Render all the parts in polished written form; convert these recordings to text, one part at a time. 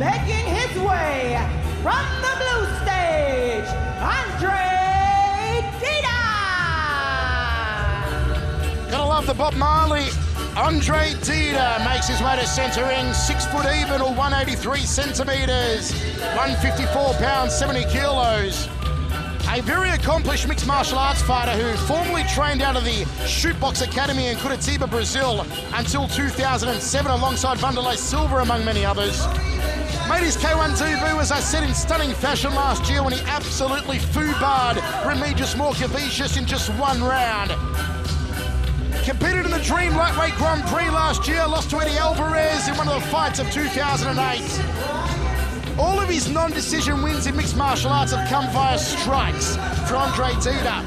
making his way from the blue stage, Andre Dida. Gotta love the Bob Marley. Andre Dida makes his way to centre ring, 6 foot even or 183 centimetres, 154 pounds, 70 kilos. A very accomplished mixed martial arts fighter who formerly trained out of the Shootbox Academy in Curitiba, Brazil until 2007 alongside Vanderlei Silva among many others. Made his K1 debut, as I said, in stunning fashion last year when he absolutely foobarred Remedios Morcavicius in just 1 round. Competed in the Dream Lightweight Grand Prix last year, lost to Eddie Alvarez in one of the fights of 2008. All of his non-decision wins in mixed martial arts have come via strikes for Andre Dida.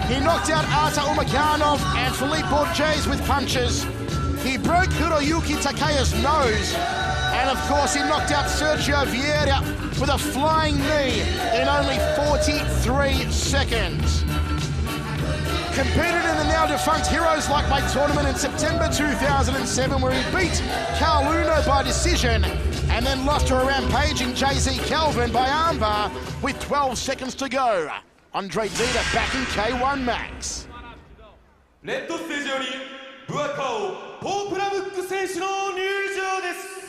He knocked out Artur Umaganov and Philippe Borges with punches. He broke Hiroyuki Takeya's nose. And of course, he knocked out Sergio Vieira with a flying knee in only 43 seconds. Competed in the now defunct Heroes Lightweight tournament in September 2007, where he beat Carl Uno by decision and then lost to a rampaging JZ Calvin by armbar with 12 seconds to go. Andre Dida back in K1 Max. レッドステージよりブアカオポープラブック選手の入場です。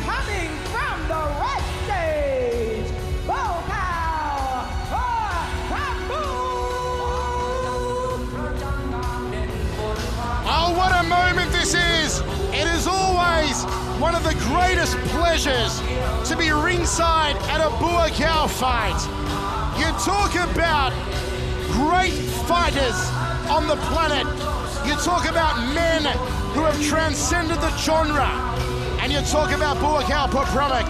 Coming from the red stage, Buakaw. Oh, what a moment this is! It is always one of the greatest pleasures to be ringside at a Buakaw fight. You talk about great fighters on the planet. You talk about men who have transcended the genre. And you talk about Buakaw Popromek.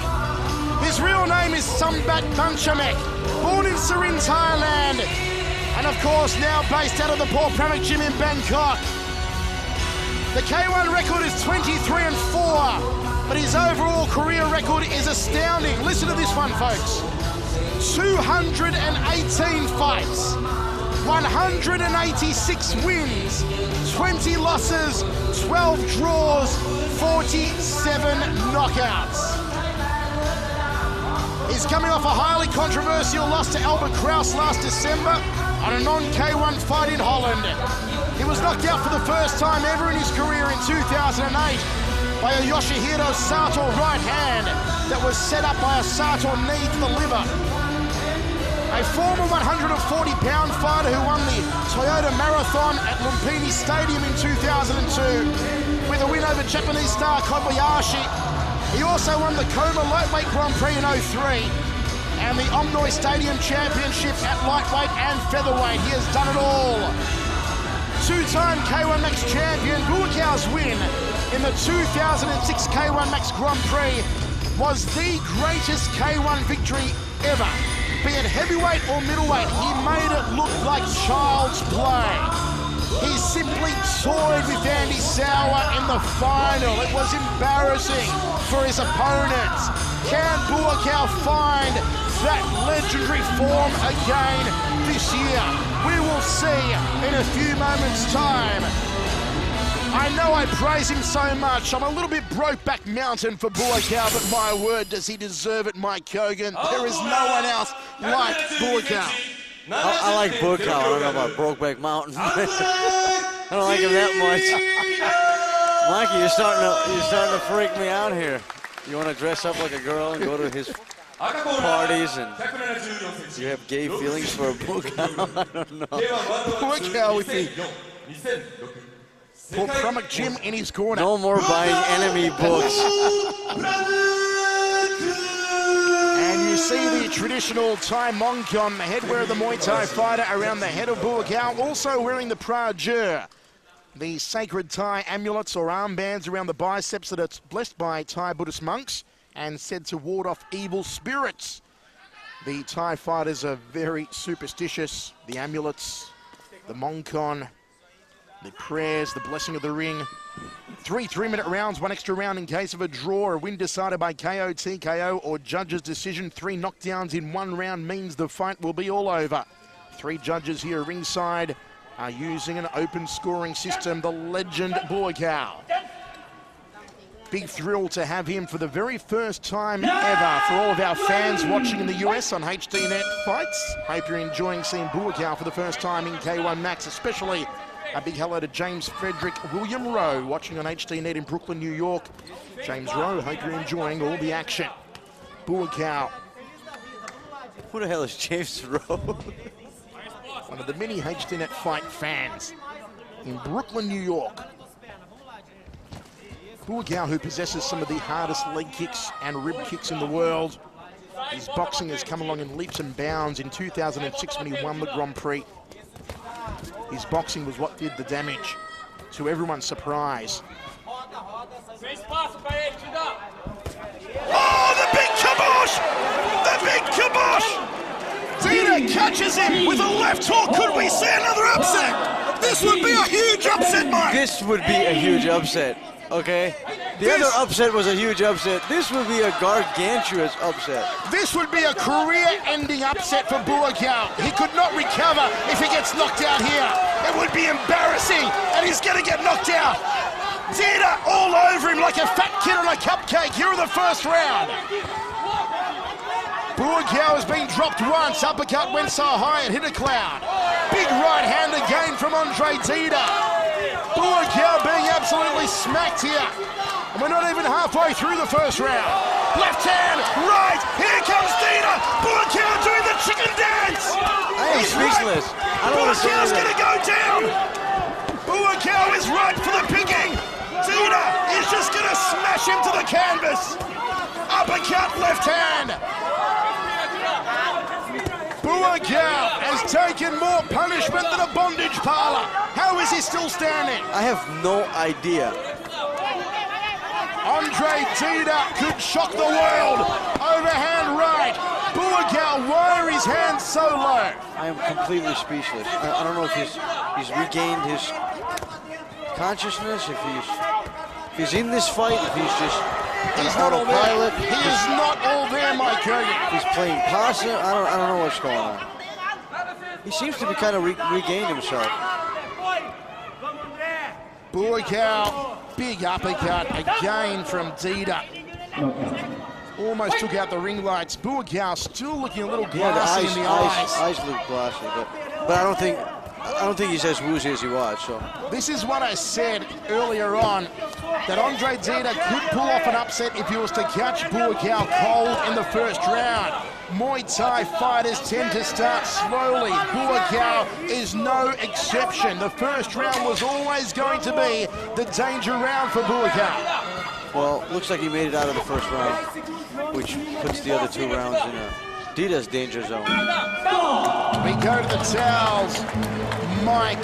His real name is Sambat Banchamek, born in Surin, Thailand, and of course now based out of the Popromek gym in Bangkok. The K1 record is 23-4, but his overall career record is astounding. Listen to this one, folks. 218 fights, 186 wins, 20 losses, 12 draws, 47 knockouts. He's coming off a highly controversial loss to Albert Kraus last December on a non-K1 fight in Holland. He was knocked out for the first time ever in his career in 2008 by a Yoshihiro Sato right hand that was set up by a Sato knee to the liver. A former 140-pound fighter who won the Toyota Marathon at Lumpini Stadium in 2002 with a win over Japanese star Kobayashi. He also won the Koma Lightweight Grand Prix in 03 and the Omnoy Stadium Championship at lightweight and featherweight. He has done it all. Two-time K1 Max champion, Buakaw's win in the 2006 K1 Max Grand Prix was the greatest K1 victory ever. Be it heavyweight or middleweight, he made it look like child's play. He simply toyed with Andy Sauer in the final. It was embarrassing for his opponents. Can Buakaw find that legendary form again this year? We will see in a few moments' time. I know I praise him so much. I'm a little bit Brokeback Mountain for Buakaw, but my word, does he deserve it, Mike Kogan. There is no one else like Buakaw. I like Buakaw. I don't know about Brokeback Mountain. I don't like him that much. Mikey, you're starting to freak me out here. You want to dress up like a girl and go to his parties, and you have gay feelings for Buakaw? I don't know. Buakaw with the Promic Jim in his corner. No more buying enemy books. And you see the traditional Thai Mongkon, the headwear of the Muay Thai fighter, around the head of Buakaw, also wearing the Prajur, the sacred Thai amulets or armbands around the biceps that are blessed by Thai Buddhist monks and said to ward off evil spirits. The Thai fighters are very superstitious. The amulets, the Mongkon, the prayers, the blessing of the ring. 3 3-minute rounds, 1 extra round in case of a draw. A win decided by KO, TKO, or judge's decision. 3 knockdowns in 1 round means the fight will be all over. 3 judges here ringside are using an open scoring system. The legend Buakaw. Big thrill to have him for the very first time ever for all of our fans watching in the US on HDNet Fights. Hope you're enjoying seeing Buakaw for the first time in K1 Max, especially a big hello to James Frederick William Rowe watching on HDNet in Brooklyn, New York. James Rowe, hope you're enjoying all the action. Buakaw. Who the hell is James Rowe? One of the many HDNet Fight fans in Brooklyn, New York. Buakaw, who possesses some of the hardest leg kicks and rib kicks in the world. His boxing has come along in leaps and bounds. In 2006 when he won the Grand Prix, his boxing was what did the damage, to everyone's surprise. Oh, the big kibosh! The big kibosh! Dida catches him with a left hook. Could we see another upset? This would be a huge upset, Mike. This would be a huge upset, okay? The other upset was a huge upset. This would be a gargantuous upset. This would be a career-ending upset for Buakaw. He could not recover if he gets knocked out here. It would be embarrassing, and he's going to get knocked out. Dida all over him like a fat kid on a cupcake here in the first round. Buakaw has been dropped once. Uppercut went so high it hit a cloud. Big right hand again from Andre Dida. Buakaw being absolutely smacked here. And we're not even halfway through the first round. Left hand, right, here comes Dida. Buakaw doing the chicken dance. I am speechless. I don't want to say Buakaw's anything. gonna go down. Buakaw is right for the picking. Dida is just gonna smash him to the canvas. Uppercut, left hand. Buakaw has taken more punishment than a bondage parlor. How is he still standing? I have no idea. Andre Dida could shock the world. Overhand right. Buakaw, why are his hands so low? I am completely speechless. I don't know if he's regained his consciousness, if he's in this fight, if he's just He's on not all there. autopilot. He is not all there, Mike Kogan. He's playing possum. I don't know what's going on. He seems to be kind of regained himself. Buakaw, big uppercut again from Dida. Almost took out the ring lights. Buakaw still looking a little glassy in the eyes. Eyes look glassy, but I don't think he's as woozy as he was. So This is what I said earlier on, that Andre Dida could pull off an upset if he was to catch Buakaw cold in the first round. Muay Thai fighters tend to start slowly. Buakaw is no exception. The first round was always going to be the danger round for Buakaw. well, looks like he made it out of the first round, which puts the other 2 rounds in Dida's danger zone. We go to the towels. Mike,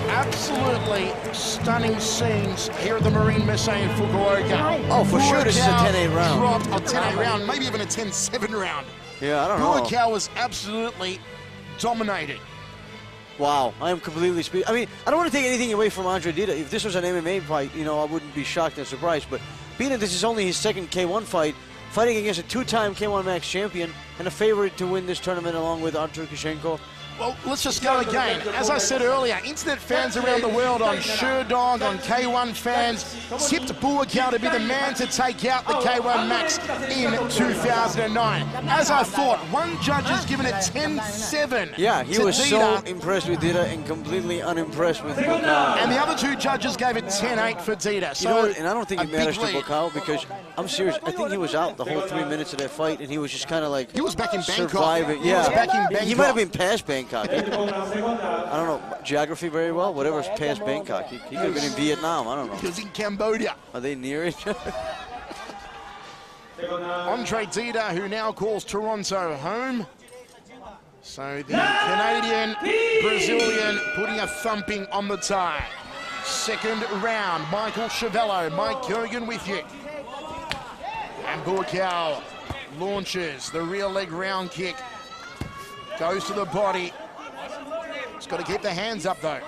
absolutely stunning scenes here at the Marine Messe in Fukuoka. Oh, for sure this is a Buakaw 10-8 round. Dropped a 10-8 round, maybe even a 10-7 round. Yeah, I don't know. Buakaw was absolutely dominating. Wow, I am completely I mean, I don't want to take anything away from Andre Dida. If this was an MMA fight, you know, I wouldn't be shocked and surprised. But being that this is only his second K1 fight, fighting against a 2-time K1 Max champion and a favorite to win this tournament along with Artur Kishenko, Well, let's just go again. As I said earlier, internet fans around the world on Sherdog, on K1 fans, tipped Buakaw to be the man to take out the K1 Max in 2009. As I thought, one judge has given it 10-7. Yeah, he was so impressed with Dida and completely unimpressed with Buakaw. And the other two judges gave it 10-8 for Dida. So, you know, and I don't think it matters to Buakaw because, I'm serious, I think he was out the whole 3 minutes of that fight and he was just kind of like... He was back in Bangkok. Surviving. He was back in Bangkok. He might have been past Bangkok. I don't know geography very well. Whatever's past Bangkok, he could have been in Vietnam. I don't know. He was in Cambodia. Are they near each other? Andre Dida, who now calls Toronto home. So the Canadian, Brazilian putting a thumping on the tie. Second round, Michael Chavello, Mike Kogan with you. And Buakaw launches the rear leg round kick. Goes to the body. He's got to keep the hands up, though.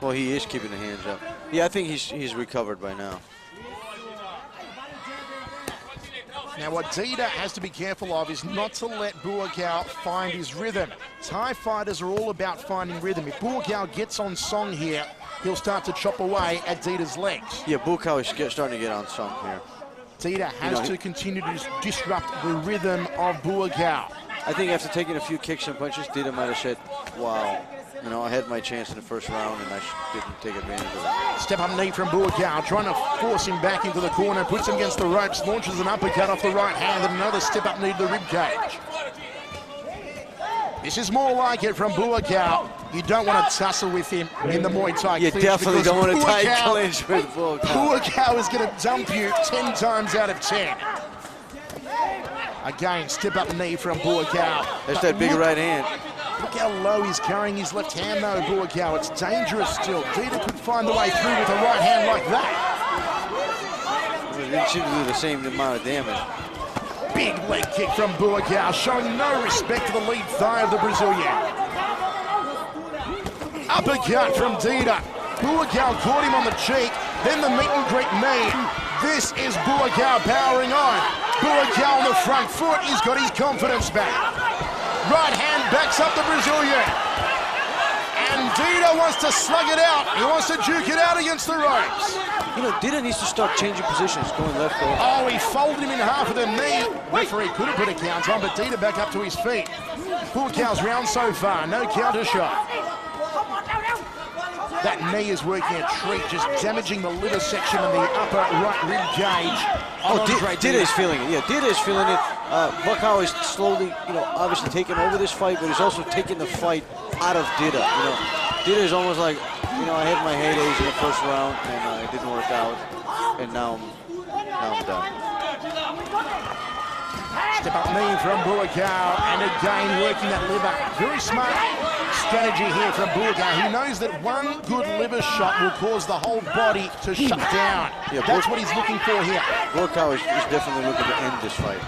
Well, he is keeping the hands up. Yeah, I think he's recovered by now. Now, what Dida has to be careful of is not to let Buakaw find his rhythm. Thai fighters are all about finding rhythm. If Buakaw gets on song here, he'll start to chop away at Dida's legs. Yeah, Buakaw is starting to get on song here. Dida has to continue to disrupt the rhythm of Buakaw. I think after taking a few kicks and punches, Dida might have said, wow, you know, I had my chance in the first round and I didn't take advantage of it. Step up knee from Buakaw, trying to force him back into the corner, puts him against the ropes, launches an uppercut off the right hand and another step up knee to the rib cage. This is more like it from Buakaw. You don't want to tussle with him in the Muay Thai You clinch. Definitely don't want to tight Buakaw, clinch with Buakaw. Buakaw is going to dump you 10 times out of 10. Again, step up knee from Buakaw. That's that big right hand. Look how low he's carrying his left hand though, Buakaw. It's dangerous still. Dida could find the way through with a right hand like that. It should do the same amount of damage. Big leg kick from Buakaw, showing no respect for the lead thigh of the Brazilian. Uppercut from Dida. Buakaw caught him on the cheek, then the meet and greet knee. This is Buakaw powering on. Buakaw on the front foot, he's got his confidence back. Right hand backs up the Brazilian. And Dida wants to slug it out. He wants to juke it out against the ropes. You know, Dida needs to start changing positions, going left or right. Oh, he folded him in half of the knee. Referee could have put a count on, but Dida back up to his feet. Buakaw's round so far, no counter shot. That knee is working a treat, just damaging the liver section and the upper right rib cage. Dida is feeling it. Yeah, Dida is feeling it. Buakaw is slowly, you know, obviously taking over this fight, but he's also taking the fight out of Dida. You know, Dida is almost like, you know, I had my heydays in the first round and it didn't work out, and now I'm done. Step up knee from Buakaw, and again working that liver. Very smart strategy here from Buakaw. He knows that one good liver shot will cause the whole body to shut down. Yeah, that's what he's looking for here. Buakaw is definitely looking to end this fight.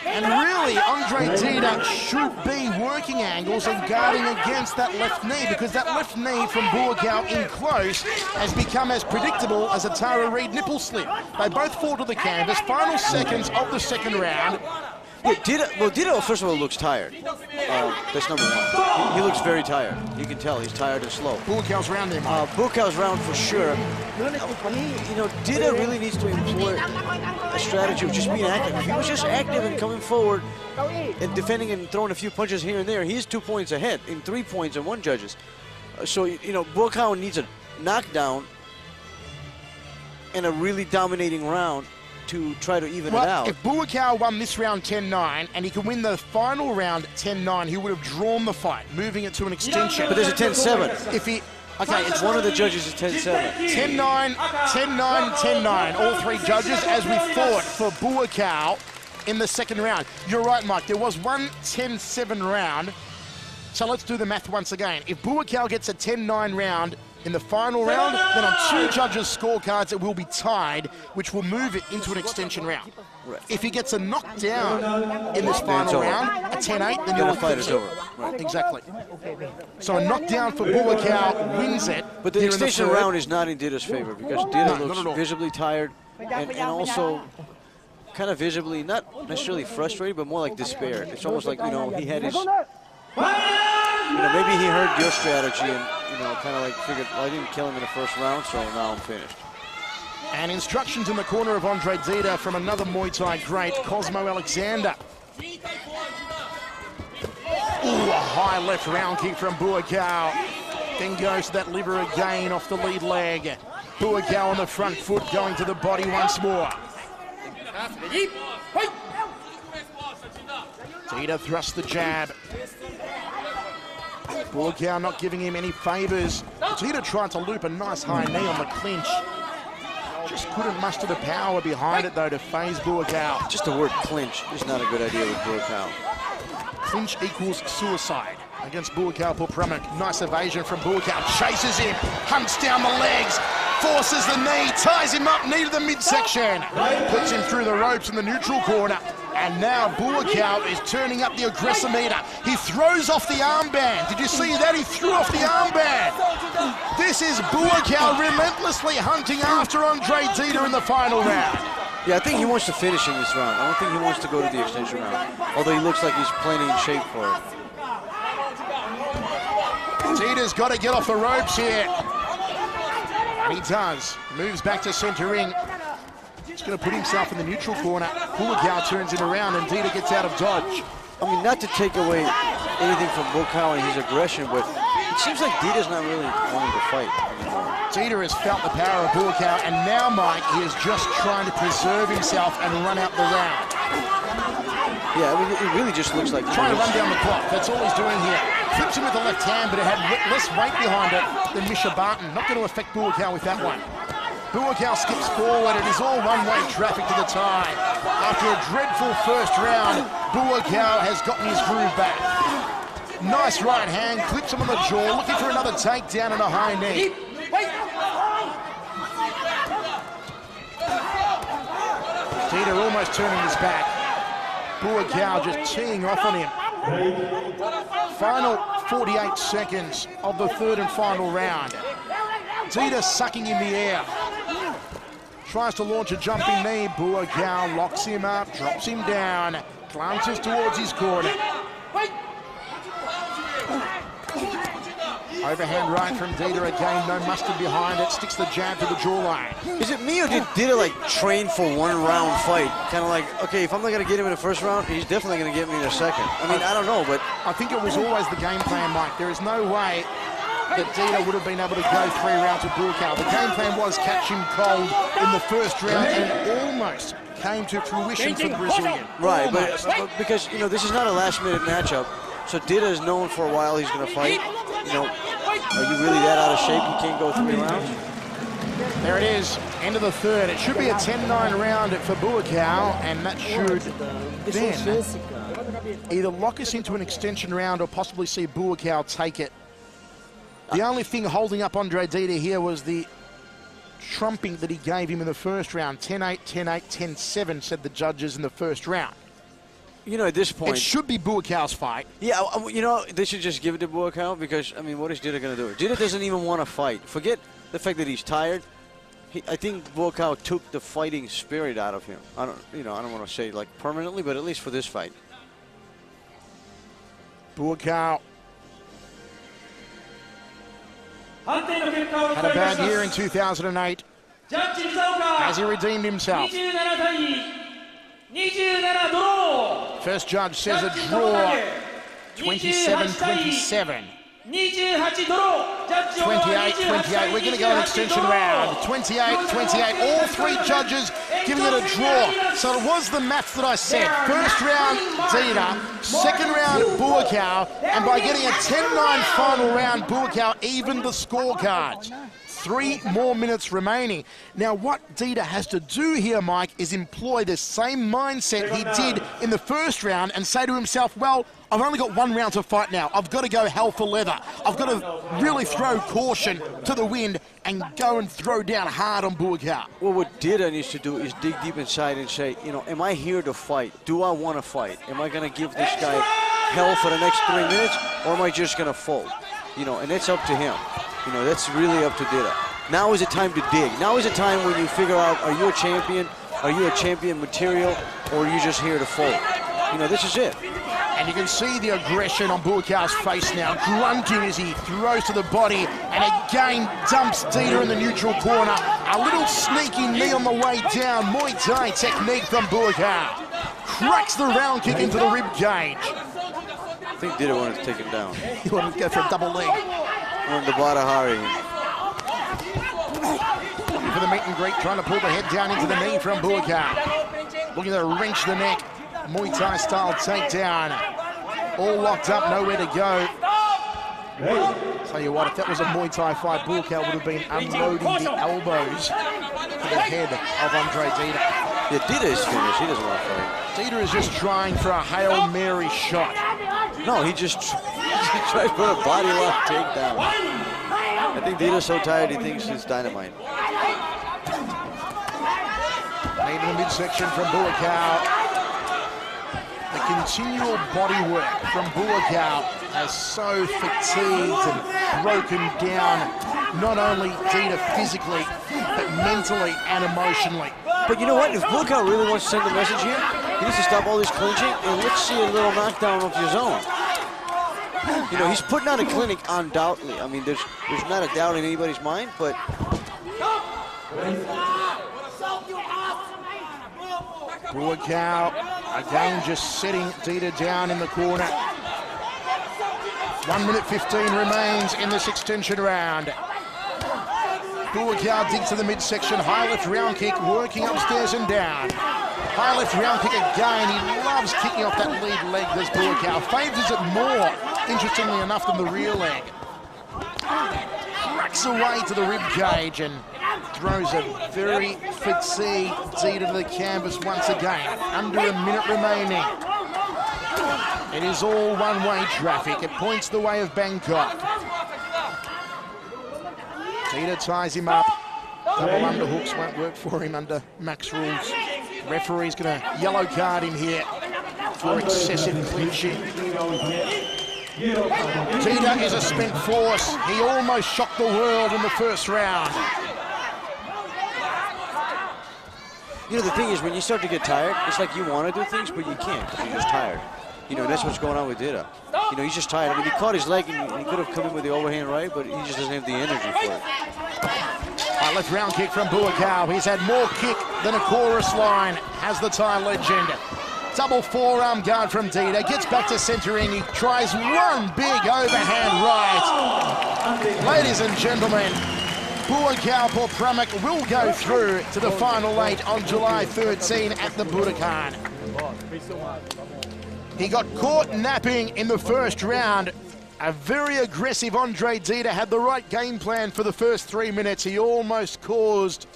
And really, Andre Dida should be working angles and guarding against that left knee, because that left knee from Buakaw in close has become as predictable as a Tara Reid nipple slip. They both fall to the canvas, final seconds of the second round. Yeah, Dida, first of all, looks tired. That's number one. He looks very tired. You can tell he's tired and slow. Buakaw's round him. Buakaw's round for sure. You know, Dida really needs to employ a strategy of just being active. If he was just active and coming forward and defending and throwing a few punches here and there, he's 2 points ahead in 3 points and one judges. So, you know, Buakaw needs a knockdown and a really dominating round to try to even it out. If Buakaw won this round 10-9 and he could win the final round 10-9, he would have drawn the fight, moving it to an extension. But there's a 10-7. If he, okay, it's one of the judges is 10-7. 10-9, 10-9, 10-9. All three judges, as we fought for Buakaw in the second round. You're right, Mike. There was one 10-7 round. So let's do the math once again. If Buakaw gets a 10-9 round in the final round, then on two judges' scorecards, it will be tied, which will move it into an extension round. Right. If he gets a knockdown in this final round, a 10-8, then the fight is over. Right. Exactly. So a knockdown for Buakaw wins it. But the extension round is not in Dida's favor, because Dida looks visibly tired, and also kind of visibly, not necessarily frustrated, but more like despair. It's almost like, you know, he had his, you know, maybe he heard your strategy and, you know, kind of like figured, well, I didn't kill him in the first round, so now I'm finished. And instructions in the corner of Andre Dida from another Muay Thai great, Cosmo Alexander. Ooh, a high left round kick from Buakaw. Then goes to that liver again off the lead leg. Buakaw on the front foot, going to the body once more. Dida thrusts the jab. Buakaw not giving him any favours. Dida tried to loop a nice high knee on the clinch. Just couldn't muster the power behind it, though, to phase Buakaw. Just the word clinch is not a good idea with Buakaw. Clinch equals suicide against Buakaw Pulpramuk. Nice evasion from Buakaw. Chases him, hunts down the legs, forces the knee, ties him up, knee to the midsection. Puts him through the ropes in the neutral corner. And now Buakaw is turning up the aggressor meter. He throws off the armband. Did you see that? He threw off the armband. This is Buakaw relentlessly hunting after Andre Dida in the final round. Yeah, I think he wants to finish in this round. I don't think he wants to go to the extension round, although he looks like he's plenty in shape for it. Dida's got to get off the ropes here. And he does. Moves back to centre ring. He's going to put himself in the neutral corner. Buakaw turns him around and Dida gets out of dodge. I mean, not to take away anything from Buakaw and his aggression, but it seems like Dida's not really wanting to fight anymore. Dida has felt the power of Buakaw, and now, Mike, he is just trying to preserve himself and run out the round. Yeah, I mean, it really just looks like... Trying to run down the clock. That's all he's doing here. Flips him with the left hand, but it had less weight behind it than Misha Barton. Not going to affect Buakaw with that one. Buakaw skips forward. It is all one-way traffic to the tie. After a dreadful first round, Buakaw has gotten his groove back. Nice right hand, clips him on the jaw, looking for another takedown and a high knee. Dida almost turning his back. Buakaw just teeing off on him. Final 48 seconds of the third and final round. Dida sucking in the air. Tries to launch a jumping knee. Buakaw locks him up, drops him down, glances towards his corner. Overhand right from Dida again, no mustard behind it, sticks the jab to the jawline. Is it me or did Dida like train for one round fight? Kind of like, okay, if I'm not going to get him in the first round, he's definitely going to get me in the second. I mean, I don't know, but... I think it was always the game plan, Mike. There is no way that Dida would have been able to go 3 rounds with Buakaw. The game plan was catch him cold in the first round, and it almost came to fruition for the Brazilian. Right, but because, you know, this is not a last-minute matchup, so Dida is known for a while he's going to fight. You know, are you really that out of shape you can't go 3 rounds? There it is, end of the third. It should be a 10-9 round for Buakaw, and that should then either lock us into an extension round or possibly see Buakaw take it. The only thing holding up Andre Dida here was the trumping that he gave him in the first round. 10-8, 10-8, 10-7, said the judges in the first round. You know, at this point... It should be Buakaw's fight. Yeah, you know, they should just give it to Buakaw because, I mean, what is Dida going to do? Dida doesn't even want to fight. Forget the fact that he's tired. I think Buakaw took the fighting spirit out of him. I don't want to say like permanently, but at least for this fight. Buakaw had a bad year in 2008. Has he redeemed himself? First judge says a draw. 27-27. 28-28. We're going to go an extension round. 28-28. All 3 judges giving it a draw. So it was the maths that I said. First round, Dida. Second round, Buakaw. And by getting a 10-9 final round, Buakaw evened the scorecards. 3 more minutes remaining. Now, what Dida has to do here, Mike, is employ the same mindset he did in the first round and say to himself, well, I've only got 1 round to fight now. I've got to go hell for leather. I've got to really throw caution to the wind and go and throw down hard on Buakaw. Well, what Dida needs to do is dig deep inside and say, you know, am I here to fight? Do I want to fight? Am I going to give this guy hell for the next 3 minutes, or am I just going to fold? You know, and it's up to him. You know, that's really up to Dida. Now is the time to dig. Now is the time when you figure out, are you a champion Are you a champion material, or are you just here to fold? You know, this is it. And you can see the aggression on Buakaw's face now, grunting as he throws to the body and again dumps Dida in the neutral corner. A little sneaky knee on the way down. Muay Thai technique from Buakaw. Cracks the round kick into the rib cage. I think Dida wanted to take him down. He wanted to go for a double leg. Wanted to Badahari him. For the meet and greet, trying to pull the head down into the knee from Buakaw. Looking to wrench the neck. Muay Thai style takedown. All locked up, nowhere to go. Tell you what, if that was a Muay Thai fight, Buakaw would have been unloading the elbows to the head of Andre Dida. Yeah, Dida is finished. He doesn't want to fight. Dida is just trying for a Hail Mary shot. No, he just tries to put a body lock takedown. I think Dida's so tired he thinks it's dynamite. Knee to the midsection from Buakaw. The continual body work from Buakaw has so fatigued and broken down not only Dida physically, but mentally and emotionally. But you know what? If Buakaw really wants to send a message here, he needs to stop all this clinching and let's see a little knockdown of his own. You know, he's putting on a clinic undoubtedly. I mean, there's not a doubt in anybody's mind, but Buakaw again just setting Dida down in the corner. 1 minute 15 remains in this extension round. Buakaw digs to the midsection, high left round kick, working upstairs and down. High left round kick again. He loves kicking off that lead leg, this Buakaw. Favours it more, interestingly enough, than the rear leg. Cracks away to the rib cage and throws a very fatigued Dida to the canvas once again. Under a minute remaining. It is all one-way traffic. It points the way of Bangkok. Dida ties him up. Double underhooks won't work for him under max rules. Referee's going to yellow card him here for excessive clinching. Dida is a spent force. He almost shocked the world in the first round. you know, the thing is, when you start to get tired, it's like you want to do things, but you can't because you're just tired. You know, that's what's going on with Dida. You know, he's just tired. I mean, he caught his leg and he could have come in with the overhand right, but he just doesn't have the energy for it. Left round kick from Buakaw. He's had more kick than a chorus line, has the Thai legend. Double forearm guard from Dida. Gets back to centering. He tries one big overhand right. Ladies and gentlemen, Buakaw Pramuk will go through to the final 8 on July 13 at the Budokan. He got caught napping in the first round. A very aggressive Andre Dida had the right game plan for the first 3 minutes. He almost caused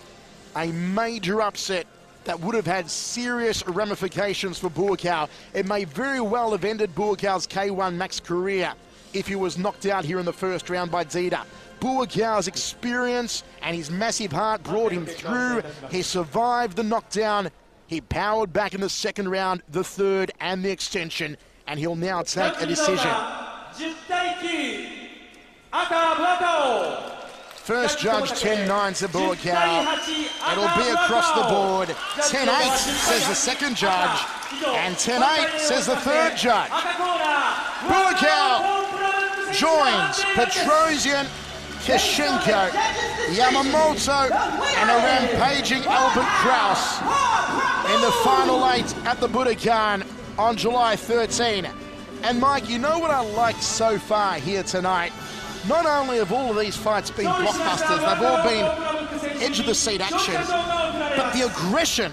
a major upset that would have had serious ramifications for Buakaw. It may very well have ended Buakaw's K1 Max career if he was knocked out here in the first round by Dida. Buakaw's experience and his massive heart brought him through. He survived the knockdown. He powered back in the second round, the third, and the extension, and he'll now take a decision. First judge, 10-9 to Buakaw. It'll be across the board. 10-8 says the second judge, and 10-8 says the third judge. Buakaw joins Petrosian, Kishenko, Yamamoto, and a rampaging Albert Kraus in the final 8 at the Budokan on July 13. And Mike, you know what I like so far here tonight? Not only have all of these fights been blockbusters, they've all been edge-of-the-seat action, but the aggression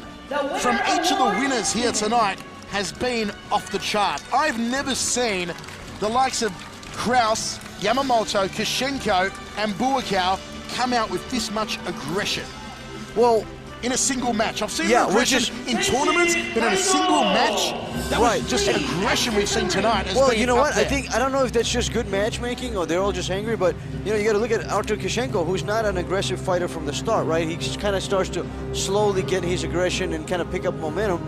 from each of the winners here tonight has been off the chart. I've never seen the likes of Kraus, Yamamoto, Kishenko, and Buakaw come out with this much aggression. Well, in a single match. I've seen aggression in tournaments, but in a single match, that was just an aggression we've seen tonight. Well, you know what? I don't know if that's just good matchmaking or they're all just angry, but you know, you got to look at Artur Kishenko, who's not an aggressive fighter from the start, right? He just kind of starts to slowly get his aggression and kind of pick up momentum.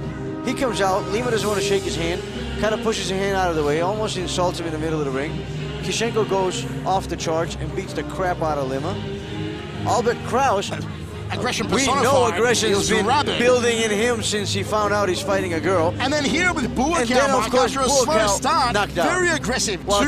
He comes out, Lima doesn't want to shake his hand, kind of pushes his hand out of the way, almost insults him in the middle of the ring. Kishenko goes off the charts and beats the crap out of Lima. Albert Kraus aggression We personified. know He aggression's was been rabid. building in him since he found out he's fighting a girl. And then here with And Buakaw, then, of Mike, course, after a slow Buakaw start, knocked out. very aggressive. Well,